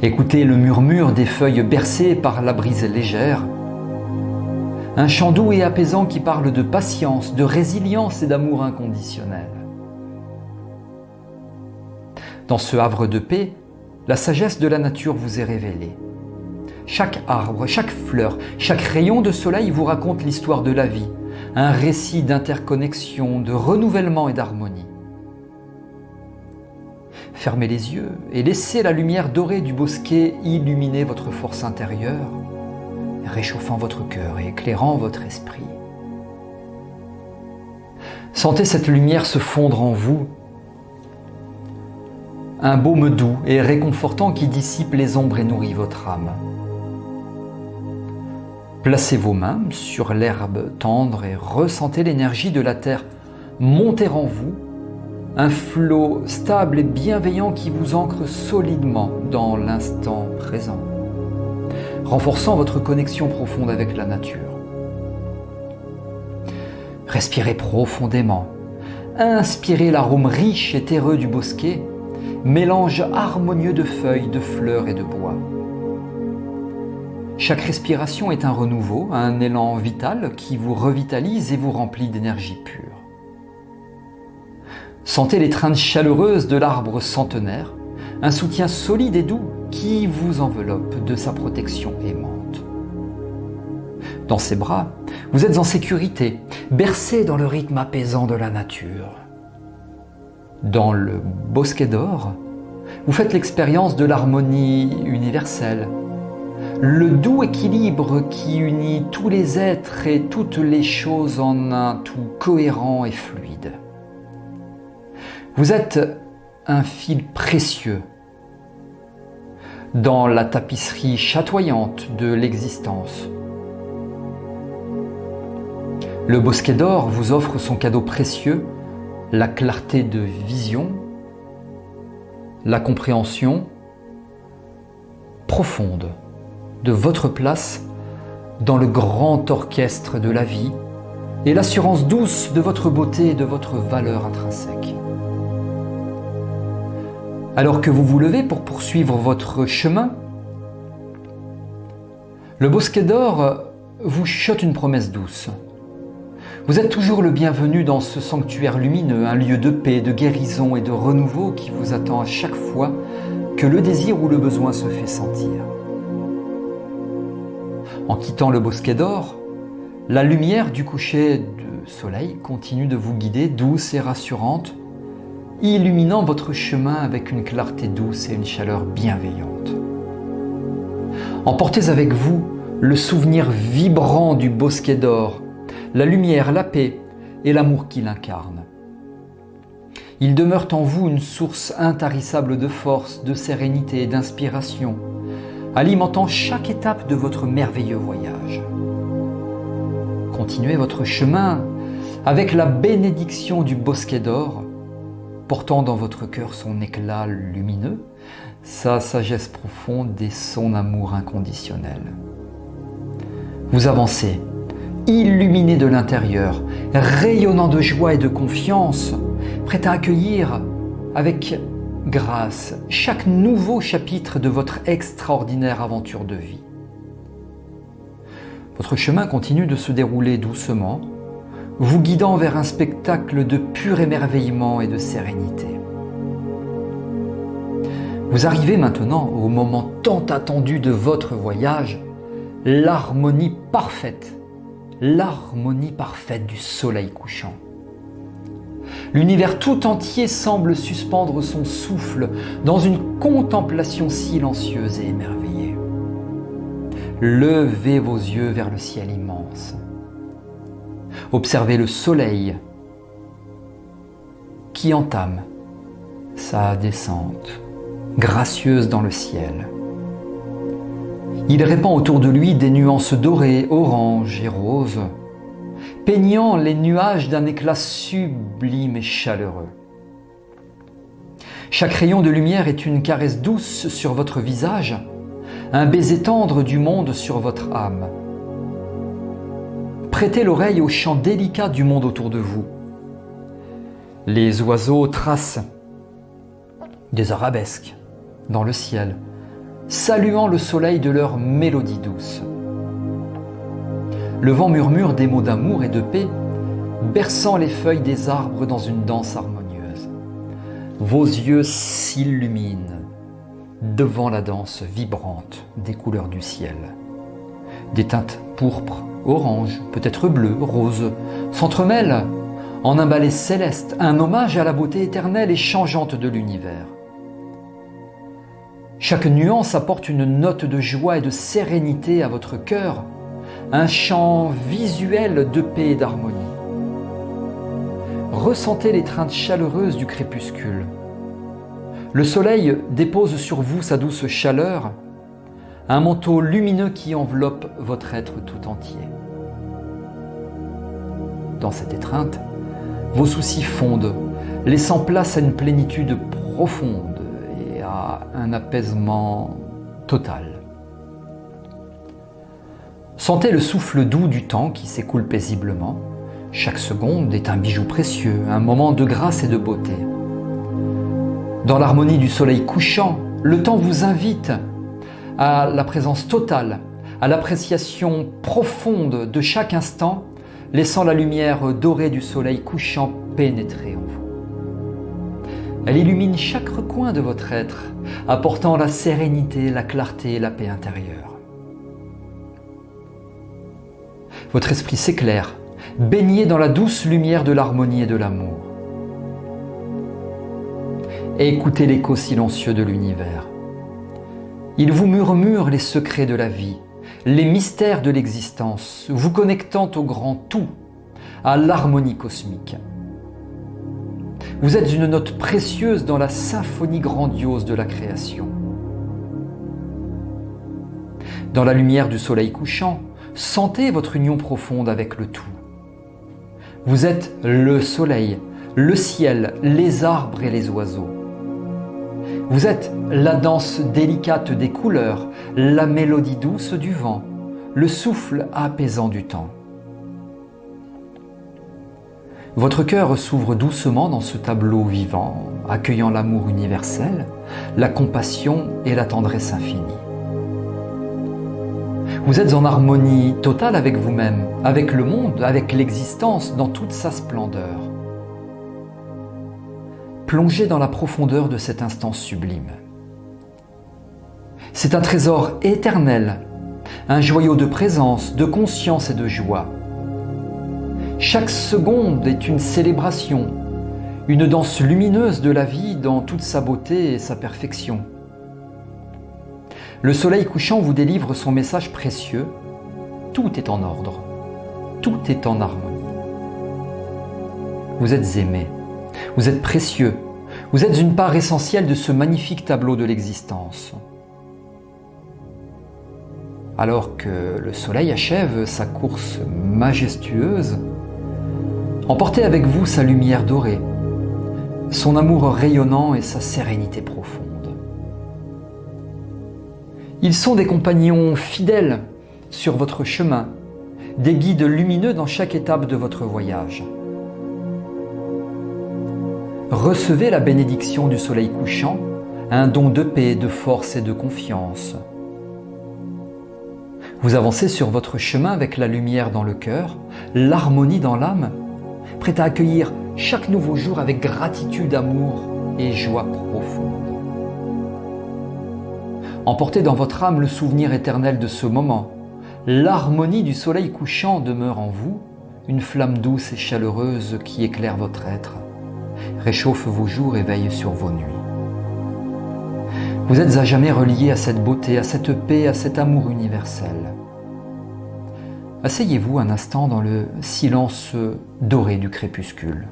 Écoutez le murmure des feuilles bercées par la brise légère. Un chant doux et apaisant qui parle de patience, de résilience et d'amour inconditionnel. Dans ce havre de paix, la sagesse de la nature vous est révélée. Chaque arbre, chaque fleur, chaque rayon de soleil vous raconte l'histoire de la vie, un récit d'interconnexion, de renouvellement et d'harmonie. Fermez les yeux et laissez la lumière dorée du bosquet illuminer votre force intérieure, réchauffant votre cœur et éclairant votre esprit. Sentez cette lumière se fondre en vous, un baume doux et réconfortant qui dissipe les ombres et nourrit votre âme. Placez vos mains sur l'herbe tendre et ressentez l'énergie de la terre monter en vous, un flot stable et bienveillant qui vous ancre solidement dans l'instant présent, renforçant votre connexion profonde avec la nature. Respirez profondément, inspirez l'arôme riche et terreux du bosquet, mélange harmonieux de feuilles, de fleurs et de bois. Chaque respiration est un renouveau, un élan vital qui vous revitalise et vous remplit d'énergie pure. Sentez l'étreinte chaleureuse de l'arbre centenaire, un soutien solide et doux qui vous enveloppe de sa protection aimante. Dans ses bras, vous êtes en sécurité, bercé dans le rythme apaisant de la nature. Dans le bosquet d'or, vous faites l'expérience de l'harmonie universelle, le doux équilibre qui unit tous les êtres et toutes les choses en un tout cohérent et fluide. Vous êtes un fil précieux dans la tapisserie chatoyante de l'existence. Le bosquet d'or vous offre son cadeau précieux, la clarté de vision, la compréhension profonde de votre place dans le grand orchestre de la vie et l'assurance douce de votre beauté et de votre valeur intrinsèque. Alors que vous vous levez pour poursuivre votre chemin, le bosquet d'or vous chuchote une promesse douce. Vous êtes toujours le bienvenu dans ce sanctuaire lumineux, un lieu de paix, de guérison et de renouveau qui vous attend à chaque fois que le désir ou le besoin se fait sentir. En quittant le bosquet d'or, la lumière du coucher de soleil continue de vous guider, douce et rassurante, illuminant votre chemin avec une clarté douce et une chaleur bienveillante. Emportez avec vous le souvenir vibrant du bosquet d'or, la lumière, la paix et l'amour qu'il incarne. Il demeure en vous une source intarissable de force, de sérénité et d'inspiration, alimentant chaque étape de votre merveilleux voyage. Continuez votre chemin avec la bénédiction du bosquet d'or, portant dans votre cœur son éclat lumineux, sa sagesse profonde et son amour inconditionnel. Vous avancez, illuminé de l'intérieur, rayonnant de joie et de confiance, prêt à accueillir avec grâce chaque nouveau chapitre de votre extraordinaire aventure de vie. Votre chemin continue de se dérouler doucement, vous guidant vers un spectacle de pur émerveillement et de sérénité. Vous arrivez maintenant au moment tant attendu de votre voyage, l'harmonie parfaite du soleil couchant. L'univers tout entier semble suspendre son souffle dans une contemplation silencieuse et émerveillée. Levez vos yeux vers le ciel immense. Observez le soleil qui entame sa descente gracieuse dans le ciel. Il répand autour de lui des nuances dorées, oranges et roses, peignant les nuages d'un éclat sublime et chaleureux. Chaque rayon de lumière est une caresse douce sur votre visage, un baiser tendre du monde sur votre âme. Prêtez l'oreille au chant délicat du monde autour de vous. Les oiseaux tracent des arabesques dans le ciel, saluant le soleil de leur mélodie douce. Le vent murmure des mots d'amour et de paix, berçant les feuilles des arbres dans une danse harmonieuse. Vos yeux s'illuminent devant la danse vibrante des couleurs du ciel. Des teintes pourpres, orange, peut-être bleu, rose, s'entremêlent en un ballet céleste, un hommage à la beauté éternelle et changeante de l'univers. Chaque nuance apporte une note de joie et de sérénité à votre cœur, un chant visuel de paix et d'harmonie. Ressentez l'étreinte chaleureuse du crépuscule. Le soleil dépose sur vous sa douce chaleur, un manteau lumineux qui enveloppe votre être tout entier. Dans cette étreinte, vos soucis fondent, laissant place à une plénitude profonde et à un apaisement total. Sentez le souffle doux du temps qui s'écoule paisiblement. Chaque seconde est un bijou précieux, un moment de grâce et de beauté. Dans l'harmonie du soleil couchant, le temps vous invite à la présence totale, à l'appréciation profonde de chaque instant, laissant la lumière dorée du soleil couchant pénétrer en vous. Elle illumine chaque recoin de votre être, apportant la sérénité, la clarté et la paix intérieure. Votre esprit s'éclaire, baigné dans la douce lumière de l'harmonie et de l'amour. Écoutez l'écho silencieux de l'univers. Il vous murmure les secrets de la vie, les mystères de l'existence, vous connectant au grand tout, à l'harmonie cosmique. Vous êtes une note précieuse dans la symphonie grandiose de la création. Dans la lumière du soleil couchant, sentez votre union profonde avec le tout. Vous êtes le soleil, le ciel, les arbres et les oiseaux. Vous êtes la danse délicate des couleurs, la mélodie douce du vent, le souffle apaisant du temps. Votre cœur s'ouvre doucement dans ce tableau vivant, accueillant l'amour universel, la compassion et la tendresse infinie. Vous êtes en harmonie totale avec vous-même, avec le monde, avec l'existence dans toute sa splendeur. Plongez dans la profondeur de cet instant sublime. C'est un trésor éternel, un joyau de présence, de conscience et de joie. Chaque seconde est une célébration, une danse lumineuse de la vie dans toute sa beauté et sa perfection. Le soleil couchant vous délivre son message précieux. Tout est en ordre, tout est en harmonie. Vous êtes aimé, vous êtes précieux, vous êtes une part essentielle de ce magnifique tableau de l'existence. Alors que le soleil achève sa course majestueuse, emportez avec vous sa lumière dorée, son amour rayonnant et sa sérénité profonde. Ils sont des compagnons fidèles sur votre chemin, des guides lumineux dans chaque étape de votre voyage. Recevez la bénédiction du soleil couchant, un don de paix, de force et de confiance. Vous avancez sur votre chemin avec la lumière dans le cœur, l'harmonie dans l'âme, prêt à accueillir chaque nouveau jour avec gratitude, amour et joie profonde. Emportez dans votre âme le souvenir éternel de ce moment. L'harmonie du soleil couchant demeure en vous, une flamme douce et chaleureuse qui éclaire votre être, réchauffe vos jours et veille sur vos nuits. Vous êtes à jamais relié à cette beauté, à cette paix, à cet amour universel. Asseyez-vous un instant dans le silence doré du crépuscule.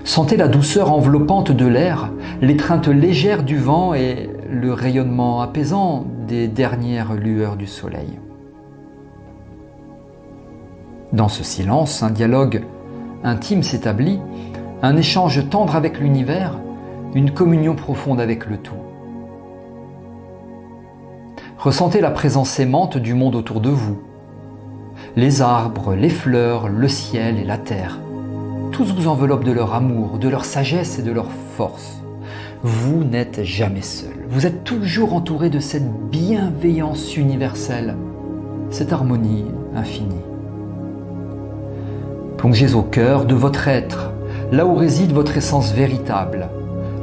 Sentez la douceur enveloppante de l'air, l'étreinte légère du vent et le rayonnement apaisant des dernières lueurs du soleil. Dans ce silence, un dialogue intime s'établit, un échange tendre avec l'univers, une communion profonde avec le tout. Ressentez la présence aimante du monde autour de vous. Les arbres, les fleurs, le ciel et la terre. Tous vous enveloppent de leur amour, de leur sagesse et de leur force. Vous n'êtes jamais seul. Vous êtes toujours entouré de cette bienveillance universelle, cette harmonie infinie. Plongez au cœur de votre être, là où réside votre essence véritable.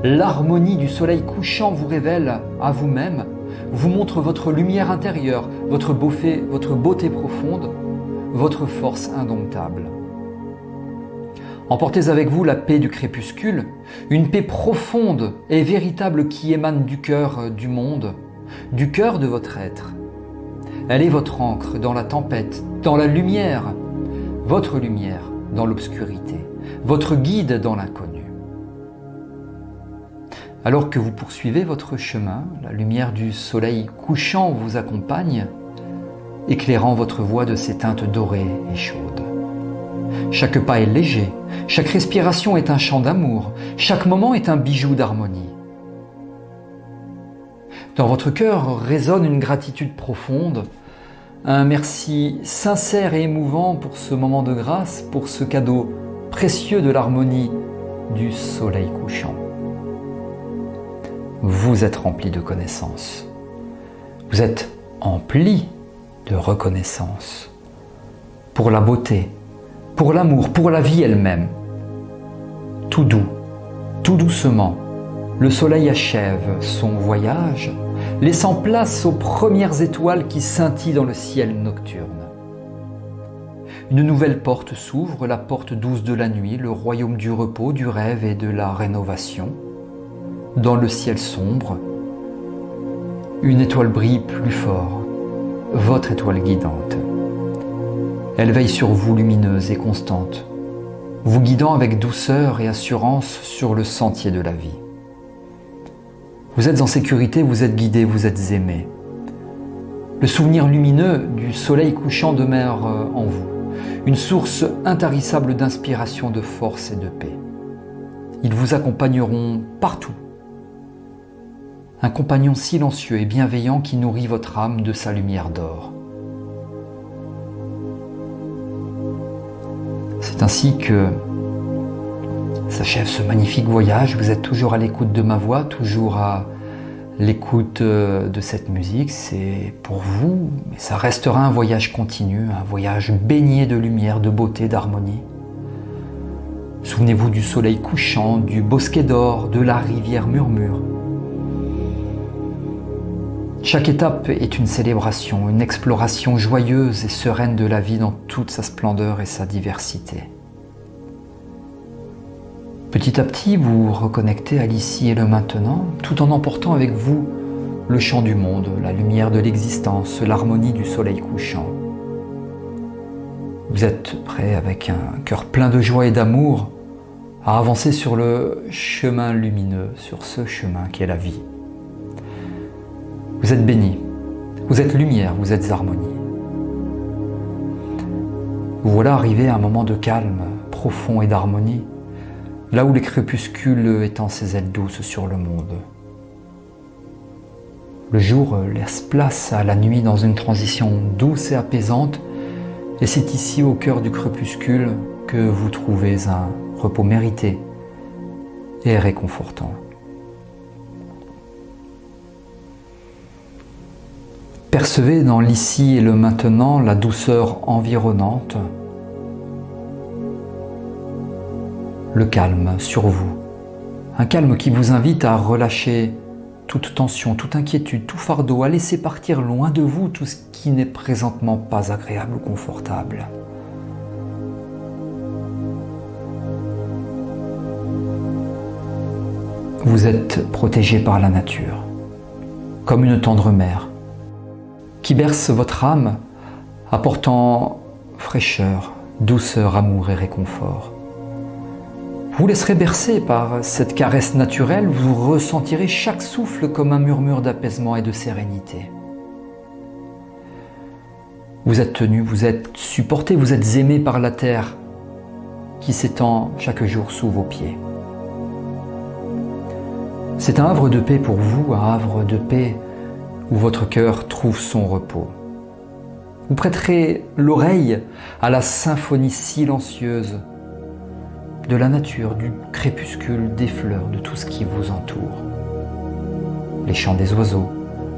L'harmonie du soleil couchant vous révèle à vous-même, vous montre votre lumière intérieure, votre beauté profonde, votre force indomptable. Emportez avec vous la paix du crépuscule, une paix profonde et véritable qui émane du cœur du monde, du cœur de votre être. Elle est votre ancre dans la tempête, dans la lumière, votre lumière dans l'obscurité, votre guide dans l'inconnu. Alors que vous poursuivez votre chemin, la lumière du soleil couchant vous accompagne, éclairant votre voie de ses teintes dorées et chaudes. Chaque pas est léger, chaque respiration est un chant d'amour, chaque moment est un bijou d'harmonie. Dans votre cœur résonne une gratitude profonde, un merci sincère et émouvant pour ce moment de grâce, pour ce cadeau précieux de l'harmonie du soleil couchant. Vous êtes rempli de connaissances. Vous êtes empli de reconnaissance pour la beauté, pour l'amour, pour la vie elle-même. Tout doux, tout doucement, le soleil achève son voyage, laissant place aux premières étoiles qui scintillent dans le ciel nocturne. Une nouvelle porte s'ouvre, la porte douce de la nuit, le royaume du repos, du rêve et de la rénovation. Dans le ciel sombre, une étoile brille plus fort, votre étoile guidante. Elle veille sur vous lumineuse et constante, vous guidant avec douceur et assurance sur le sentier de la vie. Vous êtes en sécurité, vous êtes guidé, vous êtes aimé. Le souvenir lumineux du soleil couchant demeure en vous, une source intarissable d'inspiration, de force et de paix. Ils vous accompagneront partout. Un compagnon silencieux et bienveillant qui nourrit votre âme de sa lumière d'or. C'est ainsi que s'achève ce magnifique voyage. Vous êtes toujours à l'écoute de ma voix, toujours à L'écoute de cette musique, c'est pour vous, mais ça restera un voyage continu, un voyage baigné de lumière, de beauté, d'harmonie. Souvenez-vous du soleil couchant, du bosquet d'or, de la rivière murmure. Chaque étape est une célébration, une exploration joyeuse et sereine de la vie dans toute sa splendeur et sa diversité. Petit à petit, vous reconnectez à l'ici et le maintenant, tout en emportant avec vous le chant du monde, la lumière de l'existence, l'harmonie du soleil couchant. Vous êtes prêt, avec un cœur plein de joie et d'amour, à avancer sur le chemin lumineux, sur ce chemin qui est la vie. Vous êtes béni, vous êtes lumière, vous êtes harmonie. Vous voilà arrivé à un moment de calme profond et d'harmonie, là où les crépuscules étendent ses ailes douces sur le monde. Le jour laisse place à la nuit dans une transition douce et apaisante, et c'est ici, au cœur du crépuscule, que vous trouvez un repos mérité et réconfortant. Percevez dans l'ici et le maintenant la douceur environnante, le calme sur vous, un calme qui vous invite à relâcher toute tension, toute inquiétude, tout fardeau, à laisser partir loin de vous tout ce qui n'est présentement pas agréable ou confortable. Vous êtes protégé par la nature, comme une tendre mère, qui berce votre âme, apportant fraîcheur, douceur, amour et réconfort. Vous laisserez bercer par cette caresse naturelle, vous ressentirez chaque souffle comme un murmure d'apaisement et de sérénité. Vous êtes tenu, vous êtes supporté, vous êtes aimé par la terre qui s'étend chaque jour sous vos pieds. C'est un havre de paix pour vous, un havre de paix où votre cœur trouve son repos. Vous prêterez l'oreille à la symphonie silencieuse de la nature, du crépuscule, des fleurs, de tout ce qui vous entoure. Les chants des oiseaux,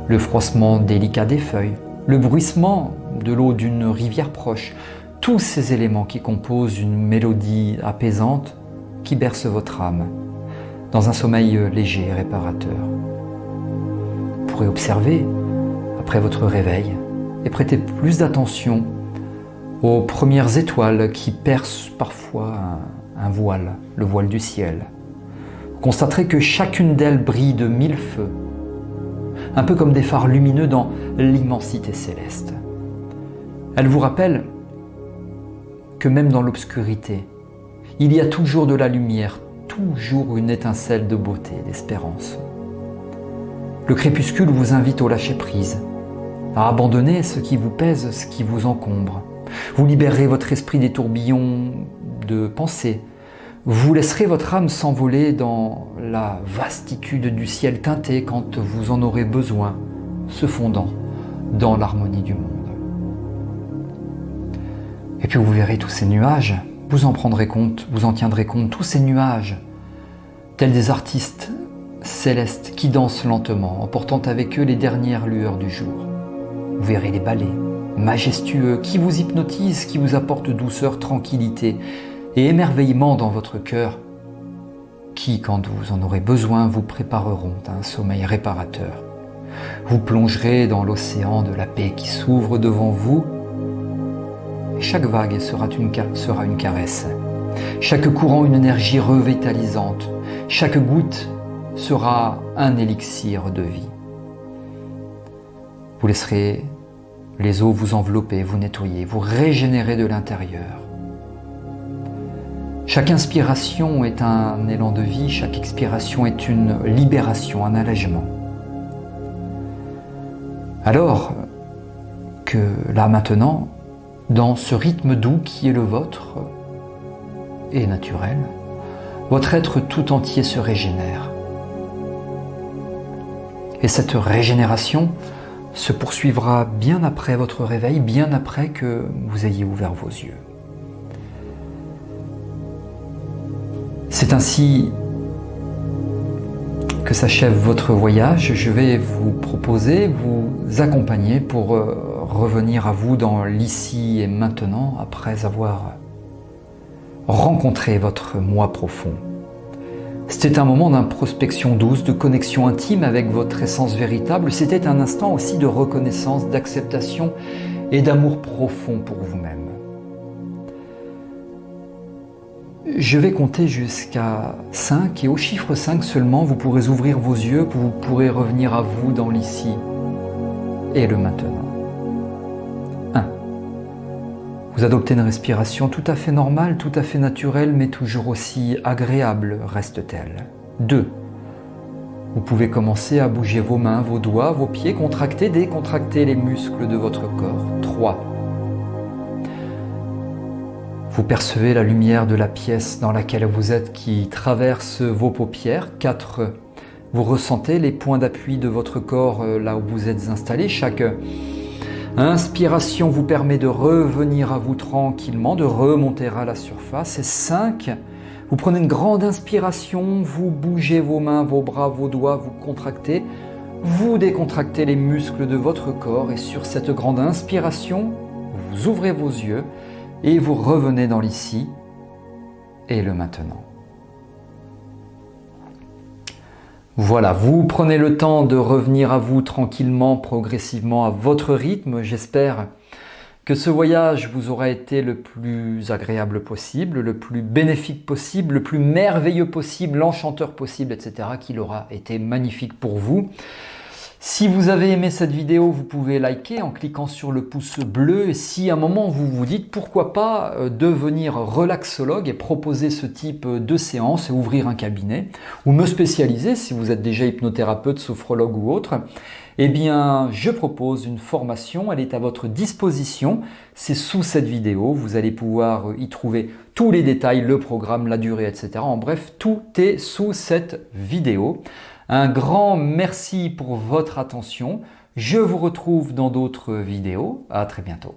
le froissement délicat des feuilles, le bruissement de l'eau d'une rivière proche, tous ces éléments qui composent une mélodie apaisante qui berce votre âme dans un sommeil léger et réparateur. Vous pourrez observer, après votre réveil, et prêter plus d'attention aux premières étoiles qui percent parfois un voile, le voile du ciel. Vous constaterez que chacune d'elles brille de 1000 feux, un peu comme des phares lumineux dans l'immensité céleste. Elles vous rappellent que même dans l'obscurité, il y a toujours de la lumière, toujours une étincelle de beauté, d'espérance. Le crépuscule vous invite au lâcher-prise, à abandonner ce qui vous pèse, ce qui vous encombre. Vous libérerez votre esprit des tourbillons de pensée. Vous laisserez votre âme s'envoler dans la vastitude du ciel teinté quand vous en aurez besoin, se fondant dans l'harmonie du monde. Et puis vous verrez tous ces nuages, vous en prendrez compte, vous en tiendrez compte, tous ces nuages, tels des artistes célestes qui dansent lentement, emportant avec eux les dernières lueurs du jour. Vous verrez les ballets majestueux qui vous hypnotisent, qui vous apportent douceur, tranquillité et émerveillement dans votre cœur, qui, quand vous en aurez besoin, vous prépareront à un sommeil réparateur. Vous plongerez dans l'océan de la paix qui s'ouvre devant vous, et chaque vague sera une caresse, chaque courant une énergie revitalisante, chaque goutte sera un élixir de vie. Vous laisserez les eaux vous envelopper, vous nettoyer, vous régénérer de l'intérieur. Chaque inspiration est un élan de vie, chaque expiration est une libération, un allègement. Alors que là maintenant, dans ce rythme doux qui est le vôtre et naturel, votre être tout entier se régénère. Et cette régénération se poursuivra bien après votre réveil, bien après que vous ayez ouvert vos yeux. C'est ainsi que s'achève votre voyage, je vais vous proposer, vous accompagner pour revenir à vous dans l'ici et maintenant après avoir rencontré votre moi profond. C'était un moment d'introspection douce, de connexion intime avec votre essence véritable. C'était un instant aussi de reconnaissance, d'acceptation et d'amour profond pour vous-même. Je vais compter jusqu'à 5 et au chiffre 5 seulement, vous pourrez ouvrir vos yeux, vous pourrez revenir à vous dans l'ici et le maintenant. 1. Vous adoptez une respiration tout à fait normale, tout à fait naturelle, mais toujours aussi agréable reste-t-elle. 2. Vous pouvez commencer à bouger vos mains, vos doigts, vos pieds, contracter, décontracter les muscles de votre corps. 3. Vous percevez la lumière de la pièce dans laquelle vous êtes qui traverse vos paupières. 4. Vous ressentez les points d'appui de votre corps là où vous êtes installé. Chaque inspiration vous permet de revenir à vous tranquillement, de remonter à la surface. Et 5. Vous prenez une grande inspiration, vous bougez vos mains, vos bras, vos doigts, vous contractez, vous décontractez les muscles de votre corps. Et sur cette grande inspiration, vous ouvrez vos yeux et vous revenez dans l'ici et le maintenant. Voilà, vous prenez le temps de revenir à vous tranquillement, progressivement, à votre rythme. J'espère que ce voyage vous aura été le plus agréable possible, le plus bénéfique possible, le plus merveilleux possible, l'enchanteur possible, etc. Qu'il aura été magnifique pour vous. Si vous avez aimé cette vidéo, vous pouvez liker en cliquant sur le pouce bleu. Et si à un moment vous vous dites pourquoi pas devenir relaxologue et proposer ce type de séance et ouvrir un cabinet, ou me spécialiser si vous êtes déjà hypnothérapeute, sophrologue ou autre, eh bien je propose une formation, elle est à votre disposition, c'est sous cette vidéo, vous allez pouvoir y trouver tous les détails, le programme, la durée, etc. En bref, tout est sous cette vidéo. Un grand merci pour votre attention. Je vous retrouve dans d'autres vidéos. À très bientôt.